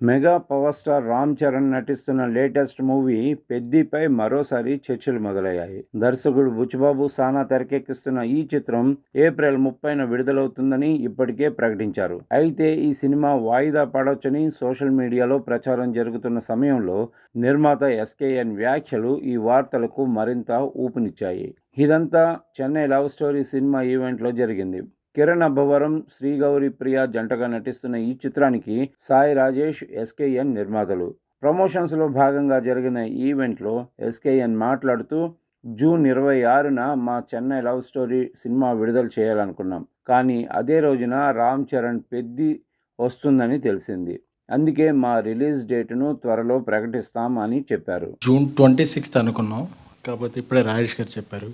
Mega power star Ram Charan నటిస్తున్న latest movie పెద్దిపై మరోసారి చర్చలు మొదలయ్యాయి. దర్శకుడు బుచ్చిబాబు సానా తెరకెక్కిస్తున్న ఈ చిత్రం ఏప్రిల్ 30న విడుదలవుతుందని ఇప్పటికే ప్రకటించారు. అయితే ఈ సినిమా వాయిదా పడొచ్చని సోషల్ మీడియాలో ప్రచారం జరుగుతున్న సమయంలో నిర్మాత ఎస్కేఎన్ వ్యాఖ్యలు ఈ వార్తలకు మరింత ఊపునిచ్చాయి. ఇదంతా చెన్నై లవ్ స్టోరీ సినిమా ఈవెంట్లో జరిగింది. కిరణ్ అబ్బవరం, శ్రీగౌరి ప్రియ జంటగా నటిస్తున్న ఈ చిత్రానికి సాయి రాజేష్, ఎస్కేఎన్ నిర్మాతలు. ప్రమోషన్స్లో భాగంగా జరిగిన ఈవెంట్లో ఎస్కేఎన్ మాట్లాడుతూ, జూన్ 26న మా చెన్నై లవ్ స్టోరీ సినిమా విడుదల చేయాలనుకున్నాం. కానీ అదే రోజున రామ్ చరణ్ పెద్ది వస్తుందని తెలిసింది. అందుకే మా రిలీజ్ డేట్ను త్వరలో ప్రకటిస్తాం అని చెప్పారు. జూన్ 26 అనుకున్నాం, కాకపోతే ఇప్పుడే రాజేష్ గారు చెప్పారు.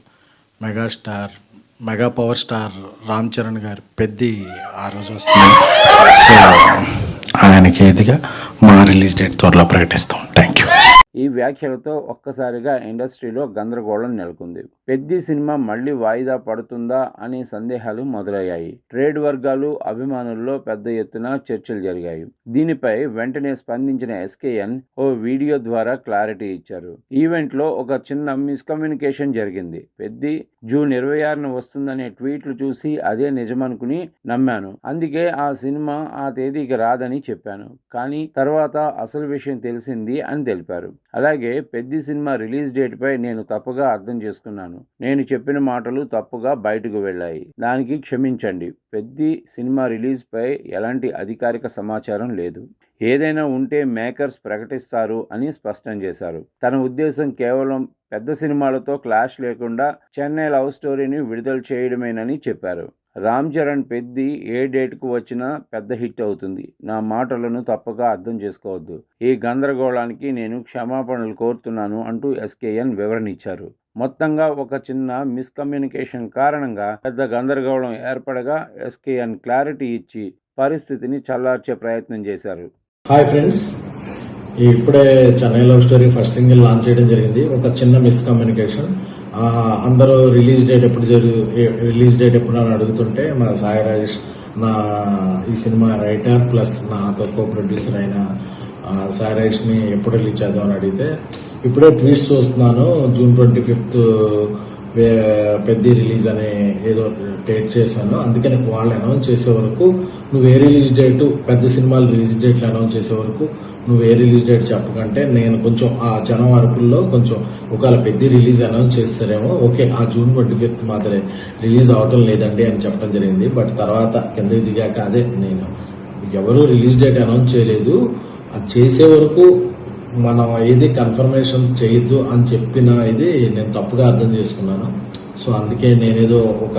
Mega power star Ram Charan గారు పెద్ది ఆ రోజు వస్తుంది. సో ఆయనకి ఇదిగా మా రిలీజ్ డేట్ త్వరలో ప్రకటిస్తాం. Thank you. ఈ వ్యాఖ్యలతో ఒక్కసారిగా ఇండస్ట్రీలో గందరగోళం నెలకొంది. పెద్ది సినిమా మళ్లీ వాయిదా పడుతుందా అనే సందేహాలు మొదలయ్యాయి. ట్రేడ్ వర్గాలు, అభిమానుల్లో పెద్ద ఎత్తున చర్చలు జరిగాయి. దీనిపై వెంటనే స్పందించిన ఎస్కేఎన్ ఓ వీడియో ద్వారా క్లారిటీ ఇచ్చారు. ఈవెంట్లో ఒక చిన్న మిస్కమ్యూనికేషన్ జరిగింది. పెద్ది జూన్ 26న వస్తుందనే ట్వీట్లు చూసి అదే నిజమనుకుని నమ్మాను. అందుకే ఆ సినిమా ఆ తేదీకి రాదని చెప్పాను. కానీ తర్వాత అసలు విషయం తెలిసింది అని తెలిపారు. అలాగే పెద్ది సినిమా రిలీజ్ డేట్పై నేను తప్పుగా అర్థం చేసుకున్నాను. నేను చెప్పిన మాటలు తప్పుగా బయటకు వెళ్ళాయి. దానికి క్షమించండి. పెద్ది సినిమా రిలీజ్పై ఎలాంటి అధికారిక సమాచారం లేదు. ఏదైనా ఉంటే మేకర్స్ ప్రకటిస్తారు అని స్పష్టం చేశారు. తన ఉద్దేశం కేవలం పెద్ద సినిమాలతో క్లాష్ లేకుండా చెన్నై లవ్ స్టోరీని విడుదల చేయడమేనని చెప్పారు. రామ్ చరణ్ పెద్ది ఏ డేట్కు వచ్చినా పెద్ద హిట్ అవుతుంది. నా మాటలను తప్పుగా అర్థం చేసుకోవద్దు. ఈ గందరగోళానికి నేను క్షమాపణలు కోరుతున్నాను అంటూ ఎస్కేఎన్ వివరణ ఇచ్చారు. మొత్తంగా ఒక చిన్న మిస్కమ్యూనికేషన్ కారణంగా పెద్ద గందరగోళం ఏర్పడగా ఎస్కేఎన్ క్లారిటీ ఇచ్చి పరిస్థితిని చల్లార్చే ప్రయత్నం చేశారు. హాయ్ ఫ్రెండ్స్, ఇప్పుడే Chennai love story first single launch చేయడం జరిగింది. ఒక చిన్న మిస్కమ్యూనికేషన్. అందరూ రిలీజ్ డేట్ ఎప్పుడు అని అడుగుతుంటే మా సాయి రాజేష్, నా ఈ సినిమా రైటర్ ప్లస్ నాతో కో ప్రొడ్యూసర్ అయిన సాయి రాజేష్ని ఎప్పుడు రిలీజ్ చేద్దాం అని అడిగితే, ఇప్పుడే ట్వీట్స్ చూస్తున్నాను, జూన్ 25th పెద్ద రిలీజ్ అనే ఏదో డేట్ చేశాను, అందుకని వాళ్ళు అనౌన్స్ చేసే వరకు నువ్వు ఏ రిలీజ్ డేట్, పెద్ద సినిమాలు రిలీజ్ డేట్లు అనౌన్స్ చేసే వరకు నువ్వు ఏ రిలీజ్ డేట్ చెప్పకంటే నేను కొంచెం ఆ జనం అరుపుల్లో కొంచెం ఒకవేళ పెద్ద రిలీజ్ అనౌన్స్ చేస్తారేమో, ఓకే ఆ జూన్ 25th మాత్రమే రిలీజ్ అవటం లేదండి అని చెప్పడం జరిగింది. బట్ తర్వాత కిందకి దిగాక అదే నేను ఎవరు రిలీజ్ డేట్ అనౌన్స్ చేయలేదు, అది చేసే వరకు మనం ఏది కన్ఫర్మేషన్ చేయొద్దు అని చెప్పిన ఇది నేను తప్పుగా అర్థం చేసుకున్నాను. సో అందుకే నేనేదో ఒక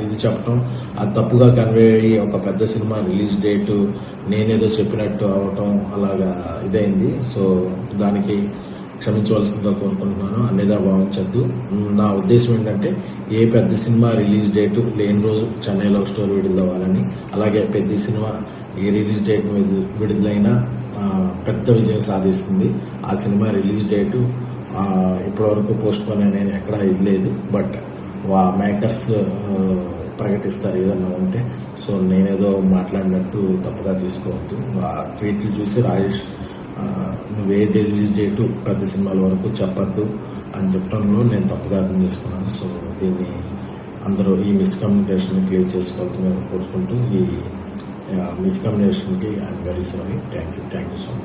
ఇది చెప్పడం అది తప్పుగా కన్వే అయ్యి ఒక పెద్ద సినిమా రిలీజ్ డేటు నేనేదో చెప్పినట్టు అవటం అలాగా ఇదైంది. సో దానికి క్షమించవలసిందిగా కోరుకుంటున్నాను. అన్నిదా భావించద్దు. నా ఉద్దేశం ఏంటంటే ఏ పెద్ద సినిమా రిలీజ్ డేటు లేని రోజు చెన్నై లవ్ స్టోరీ విడుదలవ్వాలని, అలాగే పెద్ద సినిమా ఏ రిలీజ్ డేట్ విడుదలైనా పెద్ద విజయం సాధిస్తుంది. ఆ సినిమా రిలీజ్ డేటు ఇప్పటివరకు పోస్ట్ పోన్ అనేది ఎక్కడా ఇది లేదు. బట్ మేకర్స్ ప్రకటిస్తారు ఏదన్నా ఉంటే. సో నేనేదో మాట్లాడినట్టు తప్పుగా తీసుకోవద్దు. ఆ ట్వీట్లు చూసి రాజేష్ నువ్వే రిలీజ్ డేటు పెద్ద సినిమాల వరకు చెప్పద్దు అని చెప్పడంలో నేను తప్పుగా అర్థం చేసుకున్నాను. సో దీన్ని అందరూ ఈ మిస్కమ్యూనికేషన్ క్లియర్ చేసుకోవాలని కోరుకుంటూ ఈ మిస్కమ్యూనికేషన్కి I'm very sorry. Thank you so much.